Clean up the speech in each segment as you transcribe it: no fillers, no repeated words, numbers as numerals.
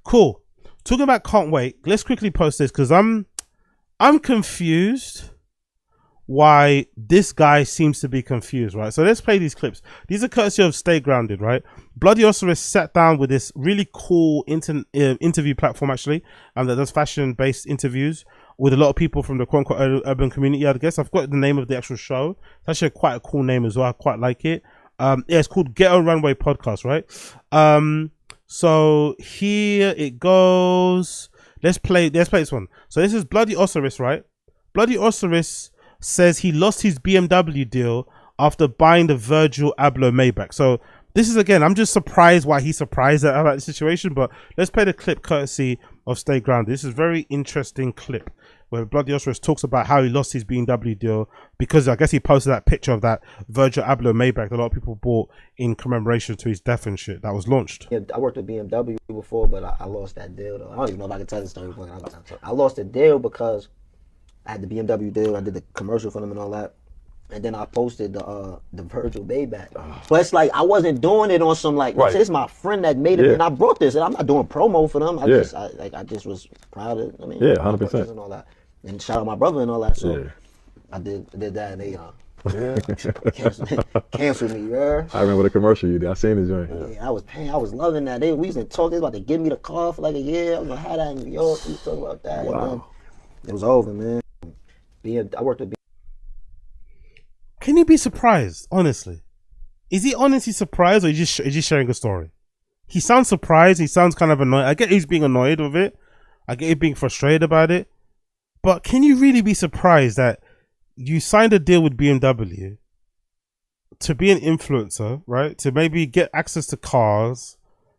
Cool. Talking about can't wait. Let's quickly post this because I'm confused why this guy seems to be confused, right? So let's play these clips. These are courtesy of Stay Grounded, right? Bloody Osiris sat down with this really cool interview platform, actually, that does fashion-based interviews with a lot of people from the quote-unquote urban community, I guess. I've got the name of the actual show. It's actually quite a cool name as well. I quite like it. Yeah, it's called Ghetto Runway Podcast, right? So here it goes. Let's play this one. So this is Bloody Osiris, right? Bloody Osiris says he lost his BMW deal after buying the Virgil Abloh Maybach. So this is, again, I'm just surprised why he's surprised about the situation, but let's play the clip courtesy of Stay Grounded. This is a very interesting clip where Bloody Osiris talks about how he lost his BMW deal because I guess he posted that picture of that Virgil Abloh Maybach that a lot of people bought in commemoration to his death and shit that was launched. Yeah, I worked with BMW before, but I lost that deal though. I don't even know if I can tell this story. I lost the deal because I had the BMW deal. I did the commercial for them and all that. And then I posted the Virgil Maybach. But it's like I wasn't doing it on some like, right. It's my friend that made it, and I brought this, and I'm not doing promo for them. I just was proud of it. I mean, 100% and all that. And shout out my brother and all that. So I did that, and they canceled me, bro. I remember the commercial you did. I seen the joint. Yeah, I was paying. I was loving that. We used to talk. They was about to give me the car for like a year. I was gonna have that in New York. We talk about that. Wow. And it was over, man. I worked with. Can you be surprised, honestly? Is he honestly surprised, or is he just sharing a story? He sounds surprised. He sounds kind of annoyed. I get he's being annoyed with it. I get him being frustrated about it. But can you really be surprised that you signed a deal with BMW to be an influencer, right? To maybe get access to cars,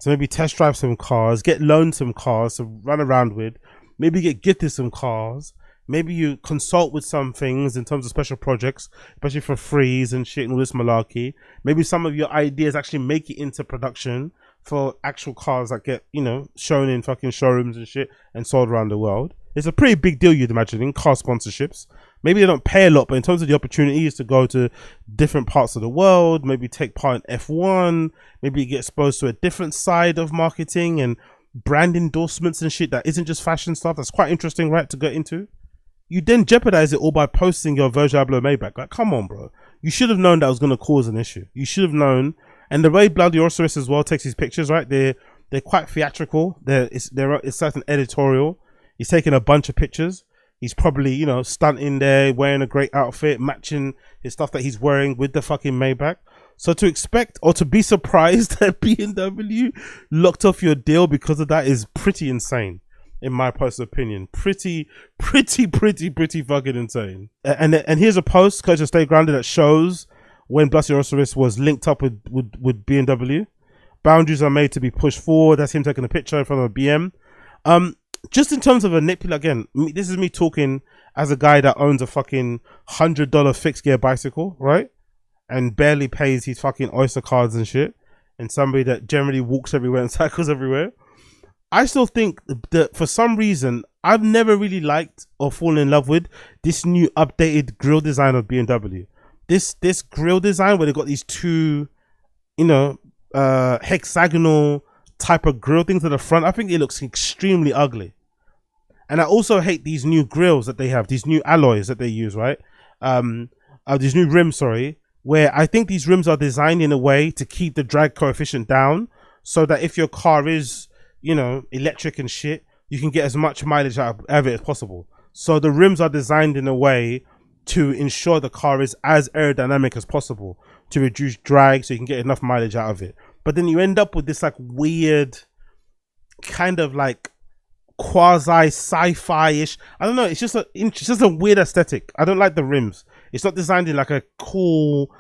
to maybe test drive some cars, get loaned some cars to run around with, maybe get gifted some cars. Maybe you consult with some things in terms of special projects, especially for frees and shit and all this malarkey. Maybe some of your ideas actually make it into production for actual cars that get, you know, shown in fucking showrooms and shit and sold around the world. It's a pretty big deal, you'd imagine, in car sponsorships. Maybe they don't pay a lot, but in terms of the opportunities to go to different parts of the world, maybe take part in F1, maybe get exposed to a different side of marketing and brand endorsements and shit that isn't just fashion stuff. That's quite interesting, right, to get into. You then jeopardize it all by posting your Virgil Abloh Maybach. Like, come on, bro. You should have known that was going to cause an issue. You should have known. And the way Bloody Osiris as well takes his pictures, right? They're quite theatrical. It's certain editorial. He's taking a bunch of pictures. He's probably, you know, stunting there, wearing a great outfit, matching his stuff that he's wearing with the fucking Maybach. So to expect or to be surprised that BMW locked off your deal because of that is pretty insane. In my personal opinion, pretty fucking insane. And here's a post, coach of Stay Grounded, that shows when Bloody Osiris was linked up with BMW. Boundaries are made to be pushed forward. That's him taking a picture in front of a BM. Just in terms of a nitpick, again, this is me talking as a guy that owns a fucking $100 fixed gear bicycle, right? And barely pays his fucking Oyster cards and shit. And somebody that generally walks everywhere and cycles everywhere. I still think that for some reason, I've never really liked or fallen in love with this new updated grille design of BMW. This grille design where they got these two, you know, hexagonal type of grille things at the front. I think it looks extremely ugly. And I also hate these new grills that they have, these new alloys that they use, right? These new rims, sorry, where I think these rims are designed in a way to keep the drag coefficient down so that if your car is, you know, electric and shit, you can get as much mileage out of it as possible. So the rims are designed in a way to ensure the car is as aerodynamic as possible to reduce drag so you can get enough mileage out of it. But then you end up with this like weird kind of like quasi sci-fi-ish, I don't know, it's just a weird aesthetic. I don't like the rims. It's not designed in like a cool,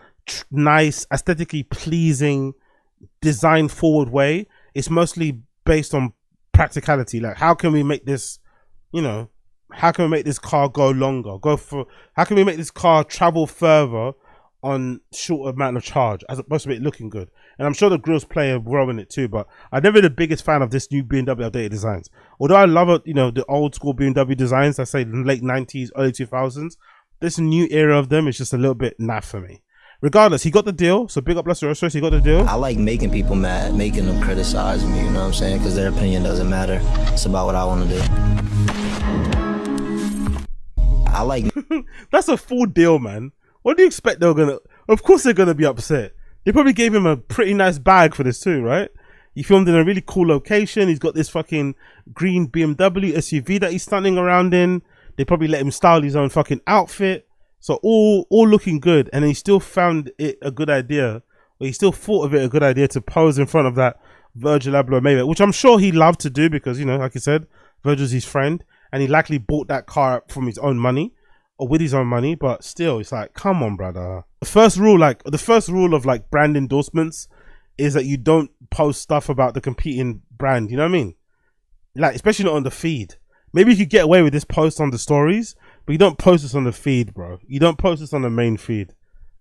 nice, aesthetically pleasing, design forward way. It's mostly based on practicality. Like, how can we make this, you know, how can we make this car go longer, how can we make this car travel further on short amount of charge as opposed to it looking good? And I'm sure the grills play a role in it too, but I've never been the biggest fan of this new BMW updated designs. Although I love it, you know, the old school BMW designs, I say late 90s, early 2000s, this new era of them is just a little bit naff for me. regardless, he got the deal. So big up Osiris, he got the deal. I like making people mad, making them criticize me, you know what I'm saying? Because their opinion doesn't matter. It's about what I want to do. I like... That's a full deal, man. What do you expect they're gonna... Of course they're gonna be upset. They probably gave him a pretty nice bag for this too, right? He filmed in a really cool location. He's got this fucking green BMW SUV that he's standing around in. They probably let him style his own fucking outfit. So all looking good. And he still found it a good idea. Or he still thought of it a good idea to pose in front of that Virgil Abloh Maybach, which I'm sure he loved to do because, you know, like I said, Virgil's his friend. And he likely bought that car from his own money. Or with his own money. But still, it's like, come on, brother. The first rule of like brand endorsements is that you don't post stuff about the competing brand. You know what I mean? Like, especially not on the feed. Maybe you could get away with this post on the stories, but you don't post this on the feed, bro. You don't post this on the main feed.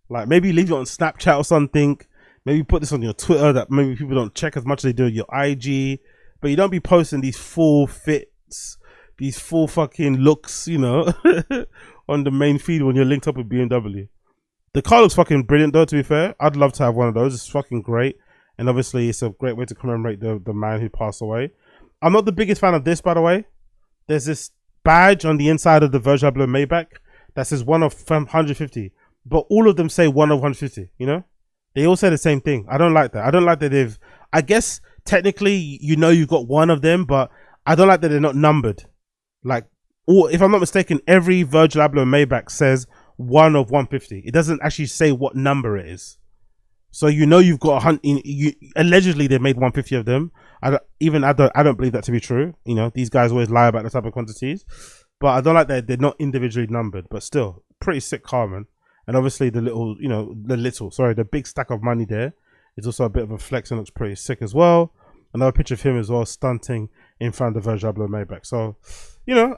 Like, maybe leave it on Snapchat or something. Maybe put this on your Twitter that maybe people don't check as much as they do your IG. But you don't be posting these full fits, these full fucking looks, you know, on the main feed when you're linked up with BMW. The car looks fucking brilliant though, to be fair. I'd love to have one of those. It's fucking great. And obviously it's a great way to commemorate the man who passed away. I'm not the biggest fan of this, by the way. There's this badge on the inside of the Virgil Abloh Maybach that says 1 of 150. But all of them say 1 of 150, you know? They all say the same thing. I don't like that. I don't like that they've... I guess technically, you know, you've got one of them, but I don't like that they're not numbered. Like, or if I'm not mistaken, every Virgil Abloh Maybach says 1 of 150. It doesn't actually say what number it is. So you know you've got allegedly they made 150 of them. I don't believe that to be true. You know, these guys always lie about the type of quantities. But I don't like that they're not individually numbered. But still, pretty sick car, man. And obviously the big stack of money there is also a bit of a flex and looks pretty sick as well. Another picture of him as well, stunting in front of the Virgil Abloh Maybach. So, you know,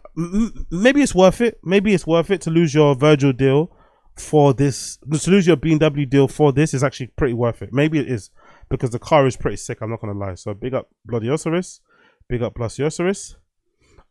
maybe it's worth it. Maybe it's worth it to lose your Virgil deal for this. To lose your BMW deal for this is actually pretty worth it. Maybe it is because the car is pretty sick. I'm not gonna lie. So big up Bloody Osiris. Big up plus Osiris.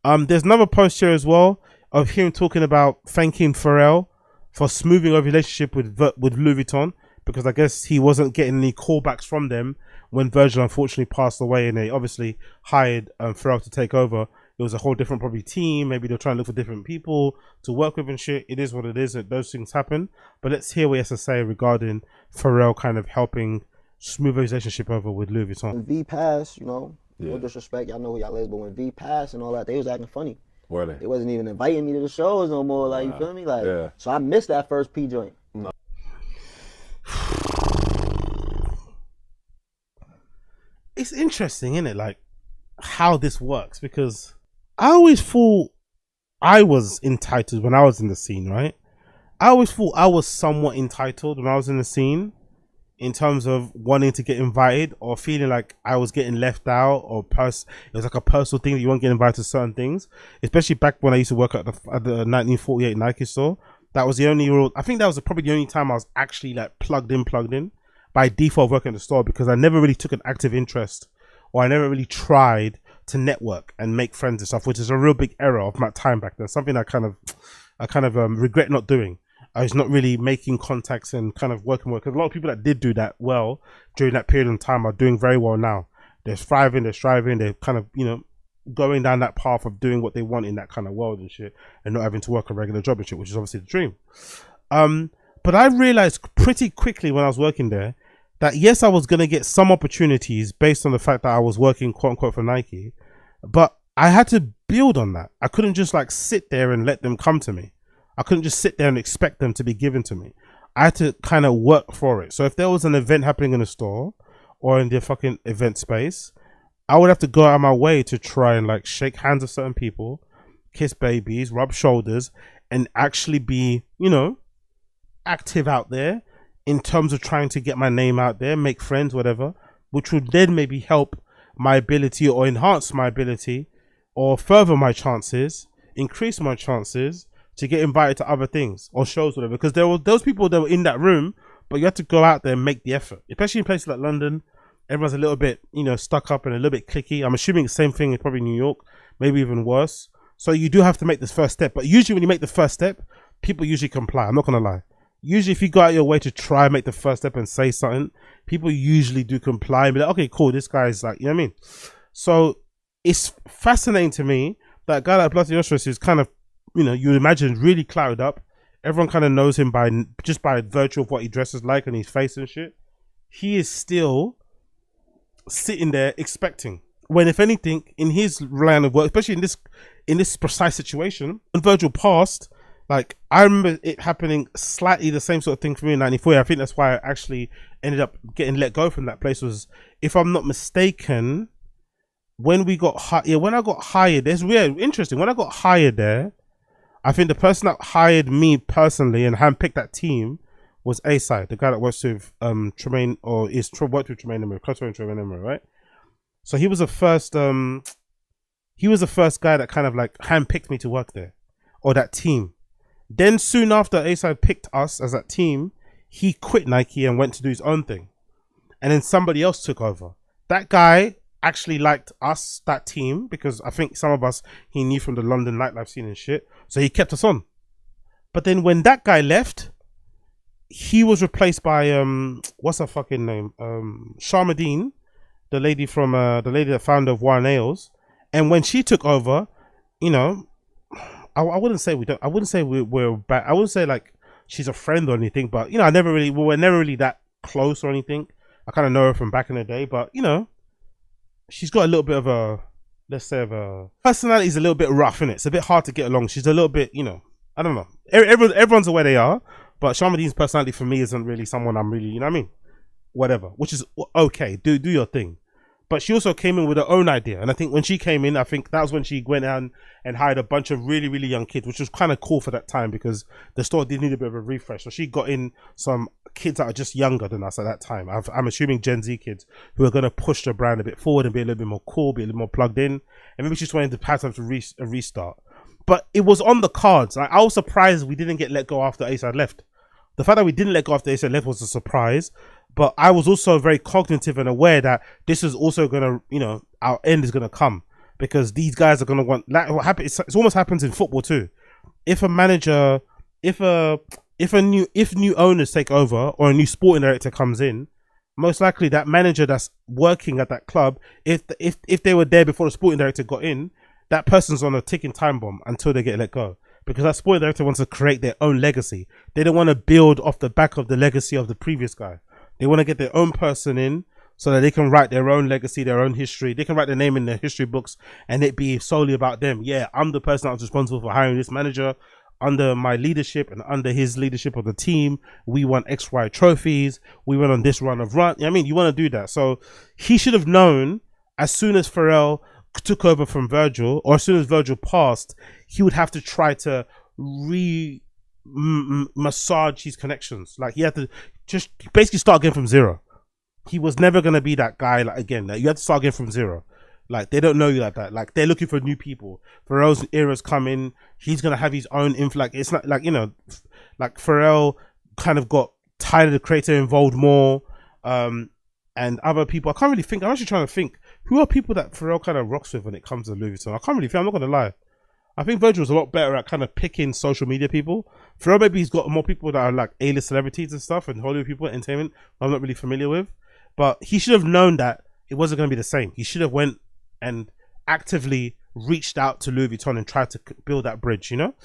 There's another post here as well of him talking about thanking Pharrell for smoothing a relationship with Louis Vuitton, because I guess he wasn't getting any callbacks from them when Virgil unfortunately passed away, and they obviously hired Pharrell to take over. It was a whole different probably team. Maybe they're trying to look for different people to work with and shit. It is what it is. Those things happen. But let's hear what he has to say regarding Pharrell kind of helping smooth a relationship over with Louis Vuitton. When V passed, you know, no disrespect, y'all know who y'all is, but when V passed and all that, they was acting funny. Were they? They wasn't even inviting me to the shows no more. Like, you feel me? Like, so I missed that first P joint. No. It's interesting, isn't it? Like how this works, because I always thought I was entitled when I was in the scene, right? I always thought I was somewhat entitled when I was in the scene in terms of wanting to get invited or feeling like I was getting left out, or it was like a personal thing that you won't get invited to certain things, especially back when I used to work at the 1948 Nike store. That was the only rule. I think that was probably the only time I was actually like plugged in by default working at the store, because I never really took an active interest, or I never really tried to network and make friends and stuff, which is a real big error of my time back then. Something I kind of regret not doing. I was not really making contacts and kind of working with, because a lot of people that did do that well during that period of time are doing very well now. They're thriving, they're striving, they're kind of, you know, going down that path of doing what they want in that kind of world and shit, and not having to work a regular job and shit, which is obviously the dream. But I realized pretty quickly when I was working there that yes, I was going to get some opportunities based on the fact that I was working quote unquote for Nike, but I had to build on that. I couldn't just like sit there and let them come to me. I couldn't just sit there and expect them to be given to me. I had to kind of work for it. So if there was an event happening in a store or in the fucking event space, I would have to go out of my way to try and like shake hands with certain people, kiss babies, rub shoulders, and actually be, you know, active out there in terms of trying to get my name out there, make friends, whatever, which would then maybe help my ability or enhance my ability or further my chances, increase my chances to get invited to other things or shows, whatever. Because there were those people that were in that room, but you had to go out there and make the effort, especially in places like London. Everyone's a little bit, you know, stuck up and a little bit cliquey. I'm assuming the same thing in probably New York, maybe even worse. So you do have to make this first step. But usually when you make the first step, people usually comply. I'm not going to lie. usually if you go out your way to try and make the first step and say something, people usually do comply and be like, okay, cool, this guy's like, you know what I mean? So it's fascinating to me that a guy like Bloody Osiris is kind of, you know, you would imagine really clouded up. Everyone kind of knows him by virtue of what he dresses like and his face and shit. He is still sitting there expecting. When if anything, in his line of work, especially in this precise situation, when Virgil passed, like I remember it happening slightly the same sort of thing for me in '94. I think that's why I actually ended up getting let go from that place. Was, if I'm not mistaken, when we got when I got hired, it's weird, interesting. When I got hired there, I think the person that hired me personally and handpicked that team was A-Side, the guy that works with Tremaine, or worked with Tremaine Emery, close friend Tremaine Emery, right? So he was the first guy that kind of like handpicked me to work there, or that team. Then soon after A-Side picked us as that team, he quit Nike and went to do his own thing. And then somebody else took over. That guy actually liked us, that team, because I think some of us he knew from the London nightlife scene and shit. So he kept us on. But then when that guy left, he was replaced by what's her fucking name? Sharmadine, the lady that founder of Warren Nails. And when she took over, you know, I wouldn't say we're bad. I wouldn't say like she's a friend or anything, but you know, we were never really that close or anything. I kind of know her from back in the day, but you know, she's got a little bit of a, let's say, personality is a little bit rough, innit? It's a bit hard to get along. She's a little bit, you know, I don't know. Everyone's aware they are, but Sharmadine's personality for me isn't really someone I'm really, you know what I mean? Whatever, which is okay. Do your thing. But she also came in with her own idea. And I think when she came in, I think that was when she went out and hired a bunch of really, really young kids, which was kind of cool for that time because the store did need a bit of a refresh. So she got in some kids that are just younger than us at that time. I'm assuming Gen Z kids who are going to push the brand a bit forward and be a little bit more cool, be a little more plugged in. And maybe she just wanted to have a restart. But it was on the cards. I was surprised we didn't get let go after A-Side left. The fact that we didn't let go after A-Side left was a surprise. But I was also very cognitive and aware that this is also going to, you know, our end is going to come because these guys are going to want, like what happens, it almost happens in football too. If a manager, if new owners take over or a new sporting director comes in, most likely that manager that's working at that club, if they were there before the sporting director got in, that person's on a ticking time bomb until they get let go. Because that sporting director wants to create their own legacy. They don't want to build off the back of the legacy of the previous guy. They want to get their own person in so that they can write their own legacy, their own history. They can write their name in their history books and it be solely about them. Yeah, I'm the person that was responsible for hiring this manager. Under my leadership and under his leadership of the team, we won XY trophies. We went on this run of run. I mean, you want to do that. So he should have known as soon as Pharrell took over from Virgil, or as soon as Virgil passed, he would have to try to massage his connections. Like he had to just basically start again from zero. He was never going to be that guy like again. Like, you have to start again from zero. Like they don't know you like that. Like they're looking for new people. Pharrell's era's coming. He's going to have his own influence. Like, it's not like, you know, like Pharrell kind of got Tyler the Creator involved more, and other people. I can't really think. I'm actually trying to think who are people that Pharrell kind of rocks with when it comes to Louis Vuitton. I can't really think. I'm not going to lie. I think Virgil's a lot better at kind of picking social media people. Pharrell, maybe he's got more people that are like A-list celebrities and stuff and Hollywood people, entertainment, I'm not really familiar with. But he should have known that it wasn't going to be the same. He should have went and actively reached out to Louis Vuitton and tried to build that bridge, you know?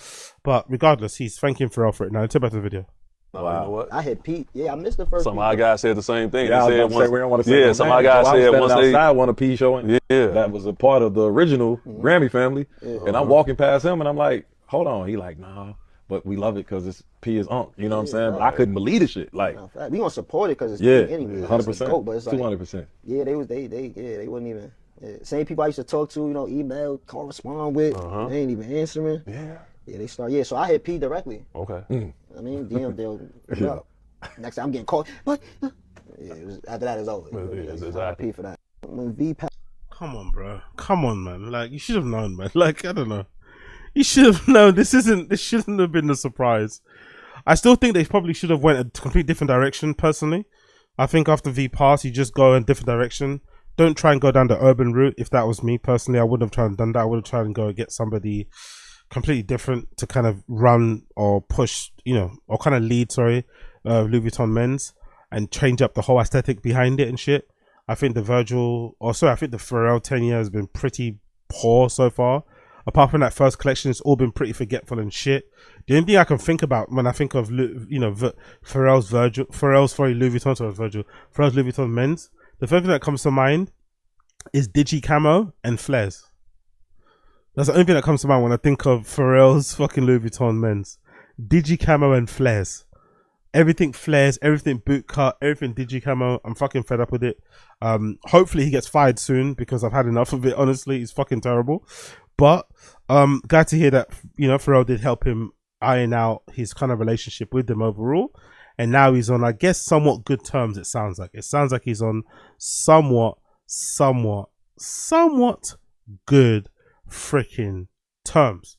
But regardless, he's thanking Pharrell for it. Now, let's go back to the video. Wow. You know what? I hit Pete. Yeah, I missed the first. Some of our guys said the same thing. Yeah, They I was said about to say, we don't want to say yeah, no some of names. our guys So I was said once standing they, outside one of P showing. yeah, That was a part of the original Grammy family. And I'm walking past him and I'm like, hold on. He like, nah, but we love it because it's P is Unc. You know what I'm saying? But I couldn't believe the shit. Like, We gonna support it because it's yeah, Pete anyway. 100%, But it's like, 200%. yeah, they wouldn't even. Yeah, same people I used to talk to, you know, email, correspond with. They ain't even answering. yeah, Yeah, they start. Yeah, so I hit Pete directly. okay. I mean, they'll hit me up. Next time I'm getting called. But yeah, after that it's over. Yes, I exactly. Pete for that. When V Come on, bro. Come on, man. Like, you should have known, man. Like, I don't know. You should have known. This shouldn't have been a surprise. I still think they probably should have went a complete different direction, personally. I think after V pass, you just go in a different direction. Don't try and go down the urban route. If that was me, personally, I wouldn't have tried and done that. I would have tried and go and get somebody completely different to kind of run or push, or kind of lead, Louis Vuitton men's and change up the whole aesthetic behind it and shit. I think the Pharrell 10 years has been pretty poor so far. Apart from that first collection, it's all been pretty forgetful and shit. The only thing I can think about when I think of Louis Vuitton men's, the first thing that comes to mind is Digi Camo and flares. That's the only thing that comes to mind when I think of Pharrell's fucking Louis Vuitton men's. Digi Camo and flares. Everything flares, everything boot cut, everything Digi Camo. I'm fucking fed up with it. Hopefully he gets fired soon because I've had enough of it. Honestly, it's fucking terrible. But glad to hear that Pharrell did help him iron out his kind of relationship with them overall, and now he's on, I guess, somewhat good terms. It sounds like he's on somewhat good freaking terms.